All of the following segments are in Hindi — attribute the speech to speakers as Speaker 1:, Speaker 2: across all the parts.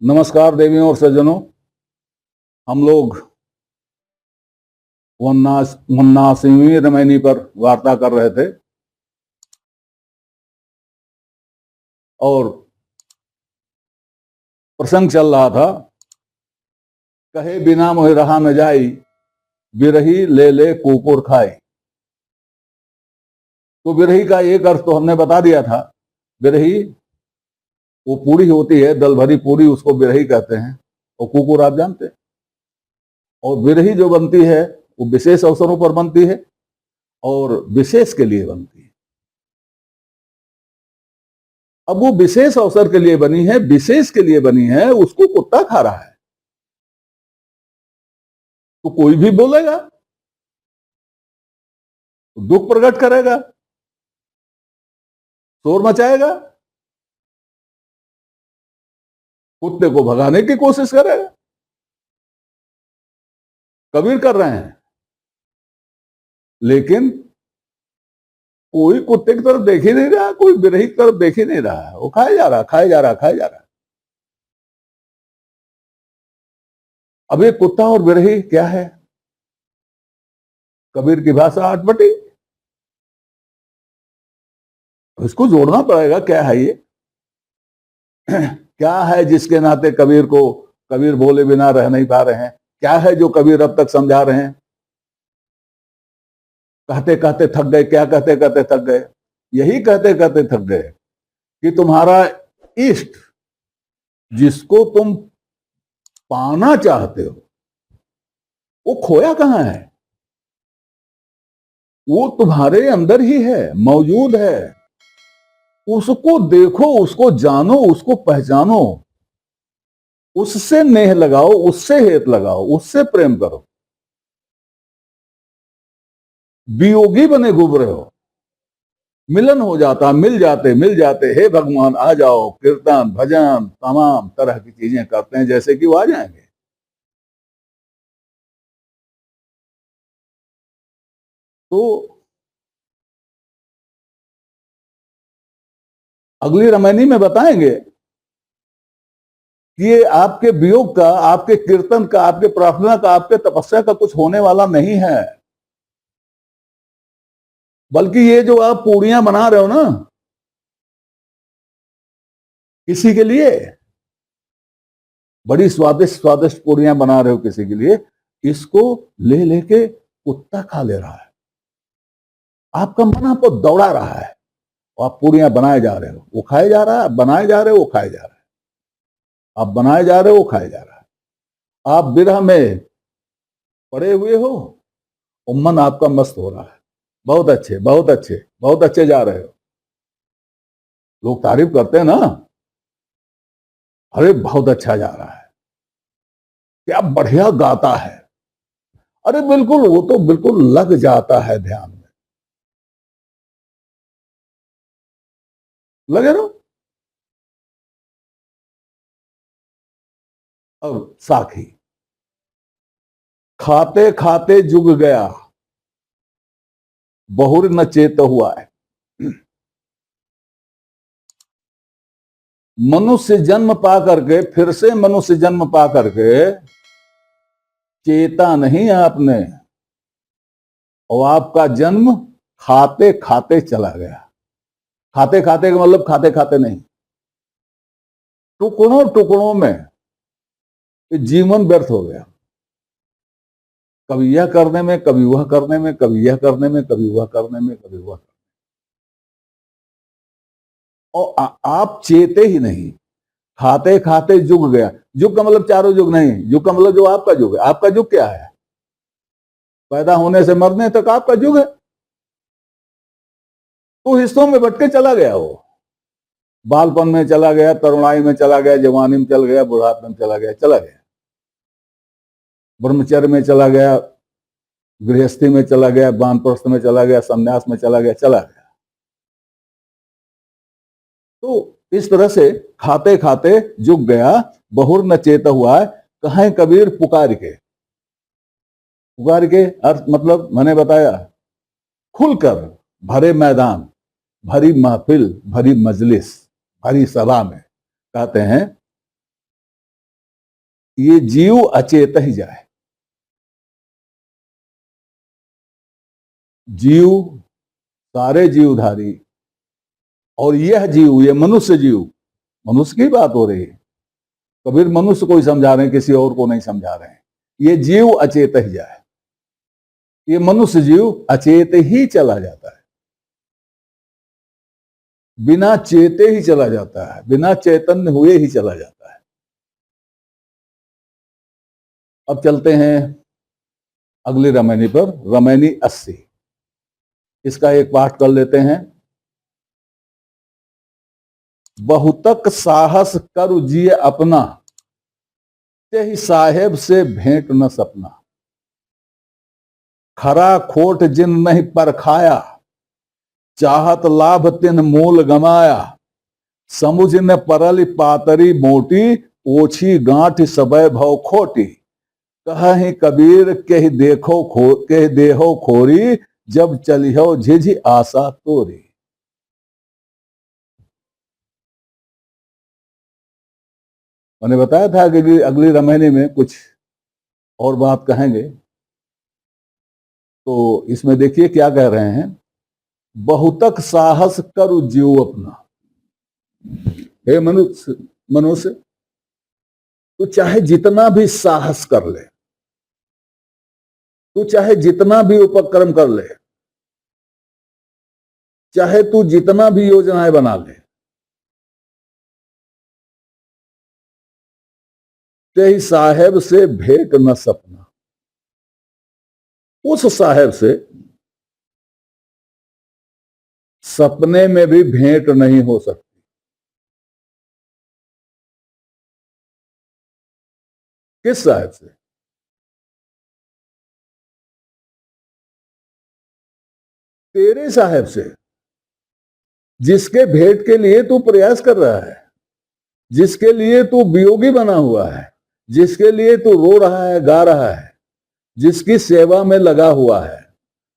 Speaker 1: नमस्कार देवियों और सज्जनों। हम लोग मुन्नासिमी रामायणी पर वार्ता कर रहे थे और प्रसंग चल रहा था, कहे बिना मोहि रहा न जाई, बिरही ले ले कुकुर खाई। तो बिरही का एक अर्थ तो हमने बता दिया था। बिरही वो पूरी होती है, दल भरी पूरी, उसको बिरही कहते हैं। और कुकुर आप जानते हैं। और बिरही जो बनती है वो विशेष अवसरों पर बनती है और विशेष के लिए बनती है। अब वो विशेष अवसर के लिए बनी है, विशेष के लिए बनी है, उसको कुत्ता खा रहा है तो कोई भी बोलेगा, दुख प्रकट करेगा, शोर मचाएगा, कुत्ते को भगाने की कोशिश करेगा। कबीर कर रहे हैं, लेकिन कोई कुत्ते की तरफ देख ही नहीं रहा, कोई बिरही की तरफ देख ही नहीं रहा है। वो खाया जा रहा, खाया जा रहा, खाया जा रहा। अब ये कुत्ता और बिरही क्या है? कबीर की भाषा अटपटी, इसको जोड़ना पड़ेगा। क्या है ये? क्या है जिसके नाते कबीर बोले बिना रह नहीं पा रहे हैं? क्या है जो कबीर अब तक समझा रहे हैं? कहते कहते थक गए। क्या कहते कहते थक गए? यही कहते कहते थक गए कि तुम्हारा इष्ट, जिसको तुम पाना चाहते हो, वो खोया कहां है? वो तुम्हारे अंदर ही है, मौजूद है। उसको देखो, उसको जानो, उसको पहचानो, उससे नेह लगाओ, उससे हेत लगाओ, उससे प्रेम करो। वियोगी बने घूम रहे हो, मिलन हो जाता, मिल जाते, हे भगवान आ जाओ, कीर्तन भजन तमाम तरह की चीजें करते हैं जैसे कि वो आ जाएंगे। तो अगली रामायणी में बताएंगे कि ये आपके वियोग का, आपके कीर्तन का, आपके प्रार्थना का, आपके तपस्या का कुछ होने वाला नहीं है। बल्कि ये जो आप पूड़ियां बना रहे हो ना, किसी के लिए बड़ी स्वादिष्ट स्वादिष्ट पूड़ियां बना रहे हो किसी के लिए, इसको ले लेके कुत्ता खा ले रहा है। आपका मन आपको दौड़ा रहा है और आप पूड़ियां बनाए जा रहे हो, वो खाए जा रहा है। बनाए जा रहे हो, वो खाए जा रहा है। आप बनाए जा रहे हो, वो खाए जा रहा है। आप विरह में पड़े हुए हो और मन आपका मस्त हो रहा है। बहुत अच्छे, बहुत अच्छे, बहुत अच्छे जा रहे हो। लोग तारीफ करते हैं ना, अरे बहुत अच्छा जा रहा है, क्या बढ़िया गाता है। अरे बिल्कुल, वो तो बिल्कुल लग जाता है ध्यान में। लगे ना? अब साखी, खाते खाते जुग गया, बहुर न चेत हुआ है। मनुष्य जन्म पा करके, फिर से मनुष्य जन्म पा करके चेता नहीं आपने, और आपका जन्म खाते खाते चला गया। खाते खाते का मतलब खाते खाते नहीं, टुकड़ों टुकड़ों में जीवन व्यर्थ हो गया। कभी यह करने में, कभी वह करने में, कभी यह करने में, कभी वह करने में, कभी वह करने में, और आप चेते ही नहीं। खाते खाते जुग गया। जुग का मतलब चारों जुग नहीं, जुग का मतलब जो आपका जुग है। आपका जुग क्या है? पैदा होने से मरने तक आपका जुग है। तो हिस्सों में बट के चला गया वो। बालपन में चला गया, तरुणाई में चला गया, जवानी में चला गया, बुढ़ापे में चला गया, चला गया। ब्रह्मचर्य में चला गया, गृहस्थी में चला गया, वानप्रस्थ में चला गया, संन्यास में चला गया, चला गया। तो इस तरह से खाते खाते जुग गया, बहुर न चेत हुआ है। कहें कबीर पुकार के। पुकार के अर्थ मतलब मैंने बताया, खुलकर, भरे मैदान, भरी महफिल, भरी मजलिस, भरी सभा में कहते हैं ये जीव अचेत ही जाए। जीव, सारे जीवधारी और यह जीव, ये मनुष्य जीव, मनुष्य की बात हो रही है, कबीर मनुष्य को ही समझा रहे हैं, किसी और को नहीं समझा रहे हैं। ये जीव अचेत ही जाए, ये मनुष्य जीव अचेत ही चला जाता है, बिना चेते ही चला जाता है, बिना चैतन्य हुए ही चला जाता है। अब चलते हैं अगली रमैनी पर, रमैनी 80। इसका एक पाठ कर लेते हैं। बहुतक साहस करु जिय अपना, तेहि साहेब से भेंट न सपना। खरा खोट जिन नहीं परखाया, चाहत लाभ तिन मोल गमाया। समुझ न परल पातरी मोटी, ओछी गांठ सबय भव खोटी। कहि कबीर कह देहो खोरी, जब चलिहो झिझि आशा तोरी। मैंने बताया था कि अगली रमैनी में कुछ और बात कहेंगे, तो इसमें देखिए क्या कह रहे हैं। बहुतक साहस करु जीव अपना। हे मनुष्य, तू चाहे जितना भी साहस कर ले, तू चाहे जितना भी उपक्रम कर ले, चाहे तू जितना भी योजनाएं बना ले, तेहि साहेब से भेंट न सपना। उस साहेब से सपने में भी भेंट नहीं हो सकती। किस साहेब से? तेरे साहेब से, जिसके भेंट के लिए तू प्रयास कर रहा है, जिसके लिए तू वियोगी बना हुआ है, जिसके लिए तू रो रहा है, गा रहा है, जिसकी सेवा में लगा हुआ है,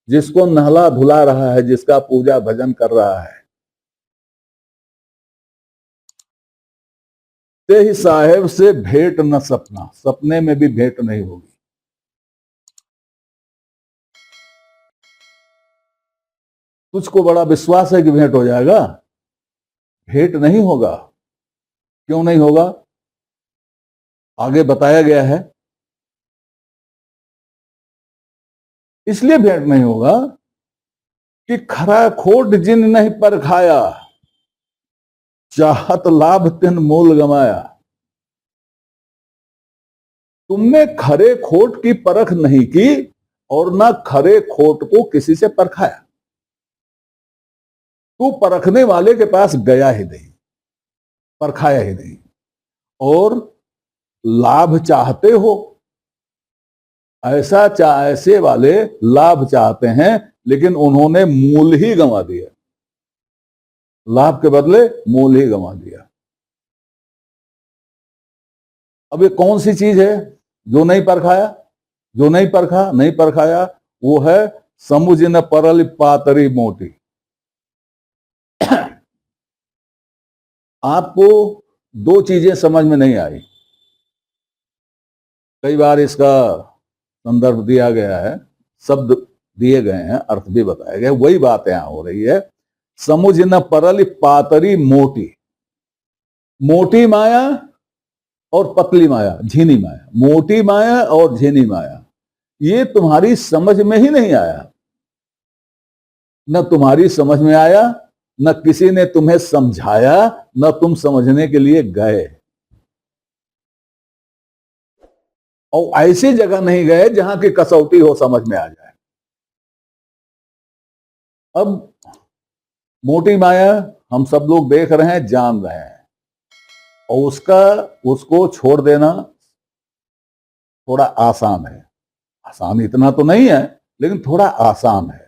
Speaker 1: जिसको नहला धुला रहा है, जिसका पूजा भजन कर रहा है, ते ही साहेब से भेंट न सपना। सपने में भी भेंट नहीं होगी। तुझको बड़ा विश्वास है कि भेंट हो जाएगा, भेंट नहीं होगा। क्यों नहीं होगा? आगे बताया गया है। इसलिए भेंट नहीं होगा कि खरा खोट जिन नहीं परखाया, चाहत लाभ तिन मोल गमाया। तुमने खरे खोट की परख नहीं की और ना खरे खोट को किसी से परखाया। तू परखने वाले के पास गया ही नहीं, परखाया ही नहीं, और लाभ चाहते हो। ऐसे वाले लाभ चाहते हैं, लेकिन उन्होंने मूल ही गंवा दिया, लाभ के बदले मूल ही गंवा दिया। अब ये कौन सी चीज है जो नहीं परखाया? जो नहीं परखाया वो है समुझ न परल पातरी मोटी। आपको दो चीजें समझ में नहीं आई। कई बार इसका संदर्भ दिया गया है, शब्द दिए गए हैं, अर्थ भी बताया गया, वही बात यहां हो रही है। समुझ न परल पातरी मोटी। मोटी माया और पतली माया, झीनी माया। मोटी माया और झीनी माया, ये तुम्हारी समझ में ही नहीं आया। न तुम्हारी समझ में आया, न किसी ने तुम्हें समझाया, न तुम समझने के लिए गए। और ऐसी जगह नहीं गए जहां की कसौटी हो, समझ में आ जाए। अब मोटी माया हम सब लोग देख रहे हैं, जान रहे हैं, और उसको छोड़ देना थोड़ा आसान है। आसान इतना तो नहीं है, लेकिन थोड़ा आसान है।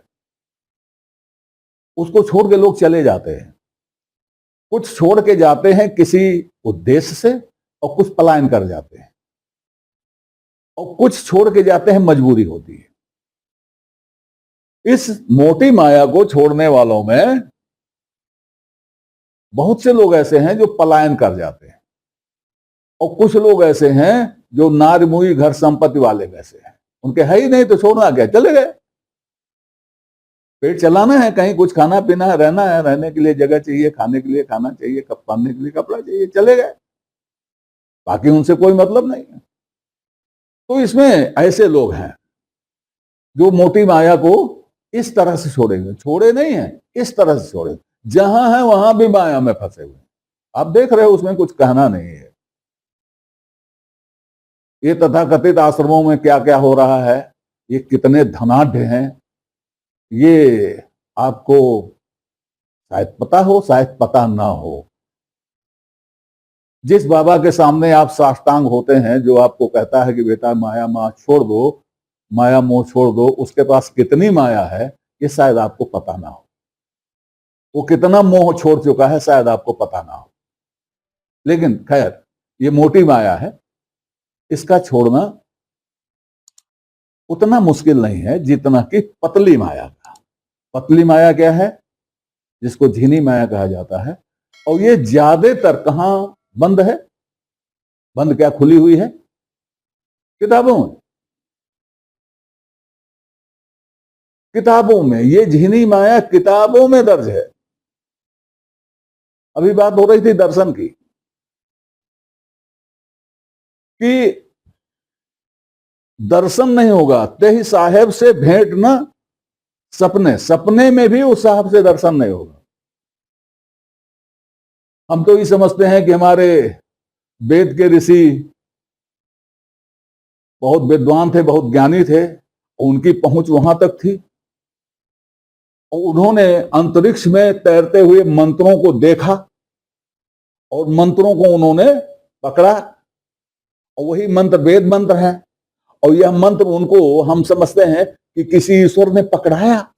Speaker 1: उसको छोड़ के लोग चले जाते हैं। कुछ छोड़ के जाते हैं किसी उद्देश्य से, और कुछ पलायन कर जाते हैं, और कुछ छोड़ के जाते हैं मजबूरी होती है। इस मोटी माया को छोड़ने वालों में बहुत से लोग ऐसे हैं जो पलायन कर जाते हैं। और कुछ लोग ऐसे हैं जो नारमुई घर संपत्ति वाले वैसे हैं, उनके है ही नहीं तो छोड़ना क्या, चले गए। पेट चलाना है, कहीं कुछ खाना पीना है, रहना है, रहने के लिए जगह चाहिए, खाने के लिए खाना चाहिए, कप पहनने के लिए कपड़ा चाहिए, चले गए, बाकी उनसे कोई मतलब नहीं है। तो इसमें ऐसे लोग हैं जो मोटी माया को इस तरह से छोड़ेंगे, छोड़े नहीं है, इस तरह से छोड़े, जहां है वहां भी माया में फंसे हुए। आप देख रहे हो, उसमें कुछ कहना नहीं है। ये तथाकथित आश्रमों में क्या क्या हो रहा है, ये कितने धनाढ्य हैं, ये आपको शायद पता हो, शायद पता ना हो। जिस बाबा के सामने आप साष्टांग होते हैं, जो आपको कहता है कि बेटा माया माँ छोड़ दो, माया मोह छोड़ दो, उसके पास कितनी माया है ये शायद आपको पता ना हो। वो कितना मोह छोड़ चुका है शायद आपको पता ना हो। लेकिन खैर, ये मोटी माया है, इसका छोड़ना उतना मुश्किल नहीं है जितना कि पतली माया का। पतली माया क्या है, जिसको झिनी माया कहा जाता है, और ये ज्यादातर कहां बंद है, बंद क्या खुली हुई है, किताबों में। किताबों में ये झिनी माया किताबों में दर्ज है। अभी बात हो रही थी दर्शन की, कि दर्शन नहीं होगा ते ही साहेब से भेंट ना सपने, सपने में भी उस साहब से दर्शन नहीं होगा। हम तो ये समझते हैं कि हमारे वेद के ऋषि बहुत विद्वान थे, बहुत ज्ञानी थे, उनकी पहुंच वहां तक थी, और उन्होंने अंतरिक्ष में तैरते हुए मंत्रों को देखा और मंत्रों को उन्होंने पकड़ा, और वही मंत्र वेद मंत्र है, और यह मंत्र उनको हम समझते हैं कि किसी ईश्वर ने पकड़ाया,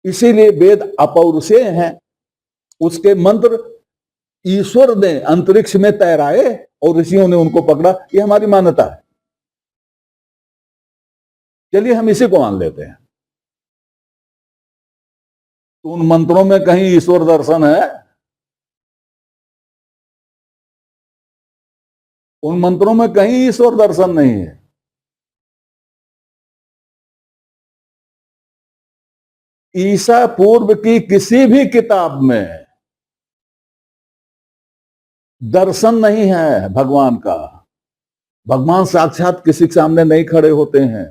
Speaker 1: इसीलिए वेद अपौरुषेय हैं। उसके मंत्र ईश्वर ने अंतरिक्ष में तैराए और ऋषियों ने उनको पकड़ा, ये हमारी मान्यता है। चलिए हम इसी को मान लेते हैं। तो उन मंत्रों में कहीं ईश्वर दर्शन है? उन मंत्रों में कहीं ईश्वर दर्शन नहीं है। ईसा पूर्व की किसी भी किताब में दर्शन नहीं है भगवान का। भगवान साक्षात किसी के सामने नहीं खड़े होते हैं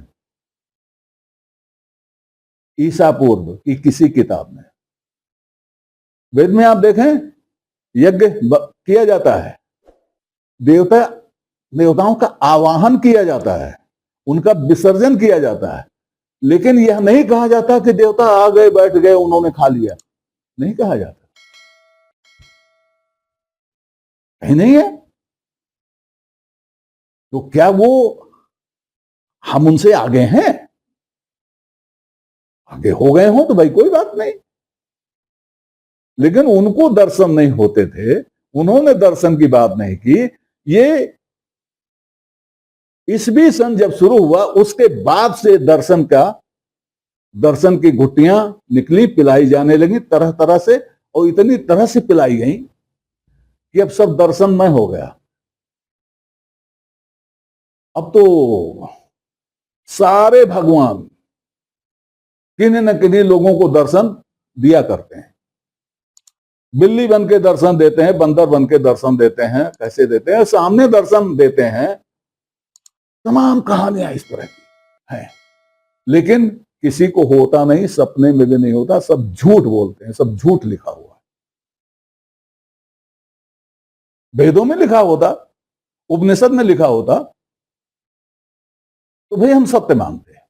Speaker 1: ईसा पूर्व की किसी किताब में। वेद में आप देखें, यज्ञ किया जाता है, देवता देवताओं का आवाहन किया जाता है, उनका विसर्जन किया जाता है, लेकिन यह नहीं कहा जाता कि देवता आ गए, बैठ गए, उन्होंने खा लिया, नहीं कहा जाता, कहीं नहीं है। तो क्या वो हम उनसे आगे हैं? आगे हो गए हो तो भाई कोई बात नहीं, लेकिन उनको दर्शन नहीं होते थे, उन्होंने दर्शन की बात नहीं की। ये ईसवी सन जब शुरू हुआ उसके बाद से दर्शन की घुट्टियां निकली, पिलाई जाने लगी तरह तरह से, और इतनी तरह से पिलाई गई कि अब सब दर्शनमय हो गया। अब तो सारे भगवान किन्हीं न किन्हीं लोगों को दर्शन दिया करते हैं। बिल्ली बन के दर्शन देते हैं, बंदर बन के दर्शन देते हैं, कैसे देते हैं, सामने दर्शन देते हैं। तमाम कहानियां इस तरह की हैं, लेकिन किसी को होता नहीं, सपने में भी नहीं होता, सब झूठ बोलते हैं, सब झूठ लिखा हुआ है। वेदों में लिखा होता, उपनिषद में लिखा होता तो भाई हम सत्य मानते हैं,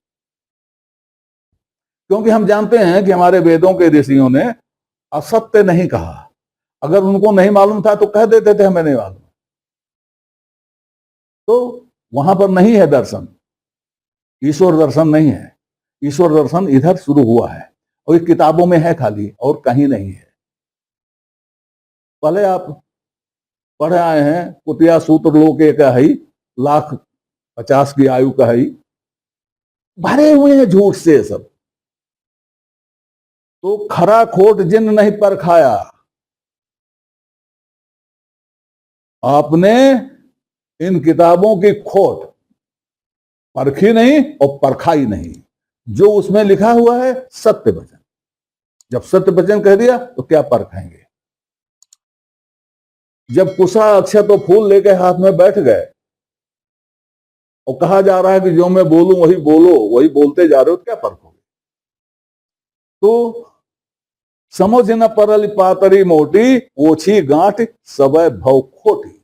Speaker 1: क्योंकि हम जानते हैं कि हमारे वेदों के ऋषियों ने असत्य नहीं कहा। अगर उनको नहीं मालूम था तो कह देते थे हमें नहीं मालूम। तो वहां पर नहीं है दर्शन, ईश्वर दर्शन नहीं है। ईश्वर दर्शन इधर शुरू हुआ है, और ये किताबों में है खाली, और कहीं नहीं है। पहले आप पढ़े आए हैं, कुतिया सूत्र लोक एक है, 1,50,000 की आयु का है, भरे हुए हैं झूठ से सब। तो खरा खोट जिन नहीं परखाया, आपने इन किताबों की खोट परखी नहीं और परखाई नहीं। जो उसमें लिखा हुआ है सत्य वचन, जब सत्य वचन कह दिया तो क्या परखेंगे। जब कुशा अक्षत तो फूल लेके हाथ में बैठ गए और कहा जा रहा है कि जो मैं बोलूं वही बोलो, वही बोलते जा रहे हो, तो क्या परखोगे। तो समझ न परल पातरी मोटी, ओछी गांठ सबय भव खोटी।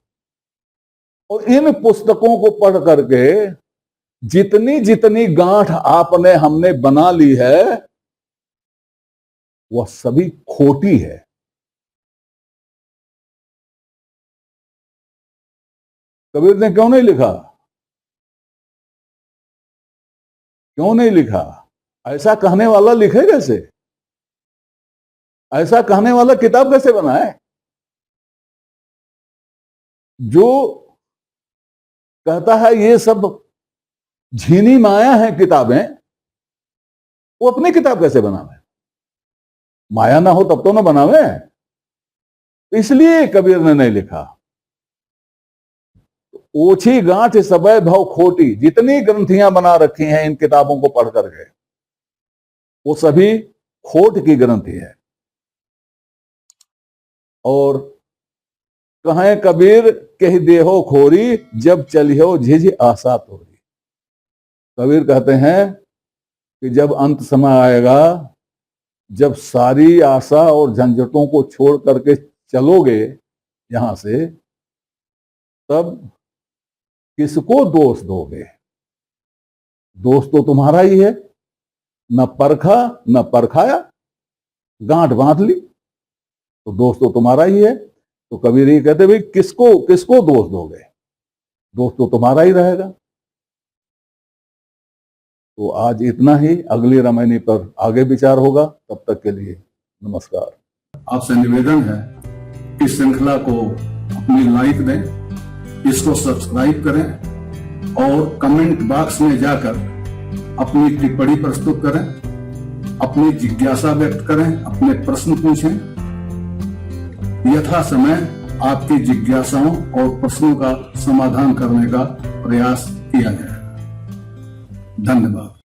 Speaker 1: और इन पुस्तकों को पढ़ करके जितनी जितनी गांठ आपने हमने बना ली है वह सभी खोटी है। कबीर ने क्यों नहीं लिखा? क्यों नहीं लिखा? ऐसा कहने वाला लिखे कैसे? ऐसा कहने वाला किताब कैसे बनाए? जो कहता है ये सब झीनी माया है किताबें, वो अपनी किताब कैसे बनावे? माया ना हो तब तो ना बनावे। इसलिए कबीर ने नहीं लिखा। ओछी गांठ सबय भव खोटी, जितनी ग्रंथियां बना रखी हैं इन किताबों को पढ़ करके वो सभी खोट की ग्रंथि है। और कहें कबीर कह देहो खोरी, जब चलियो झिझ आशा तोरी। कबीर कहते हैं कि जब अंत समय आएगा, जब सारी आशा और झंझटों को छोड़ करके चलोगे यहां से, तब किसको दोष दोगे? दोष तो तुम्हारा ही है। न परखा न परखाया, गांठ बांध ली, तो दोष तो तुम्हारा ही है। तो कबीर ये कहते भाई किसको किसको दोष दोगे? दोष तो तुम्हारा ही रहेगा। तो आज इतना ही, अगली रामायणी पर आगे विचार होगा। तब तक के लिए नमस्कार।
Speaker 2: आपसे निवेदन है इस श्रृंखला को अपनी लाइक दें, इसको सब्सक्राइब करें और कमेंट बॉक्स में जाकर अपनी टिप्पणी प्रस्तुत करें, अपनी जिज्ञासा व्यक्त करें, अपने प्रश्न पूछें। यथा समय आपकी जिज्ञासाओं और प्रश्नों का समाधान करने का प्रयास किया जाएगा। धन्यवाद।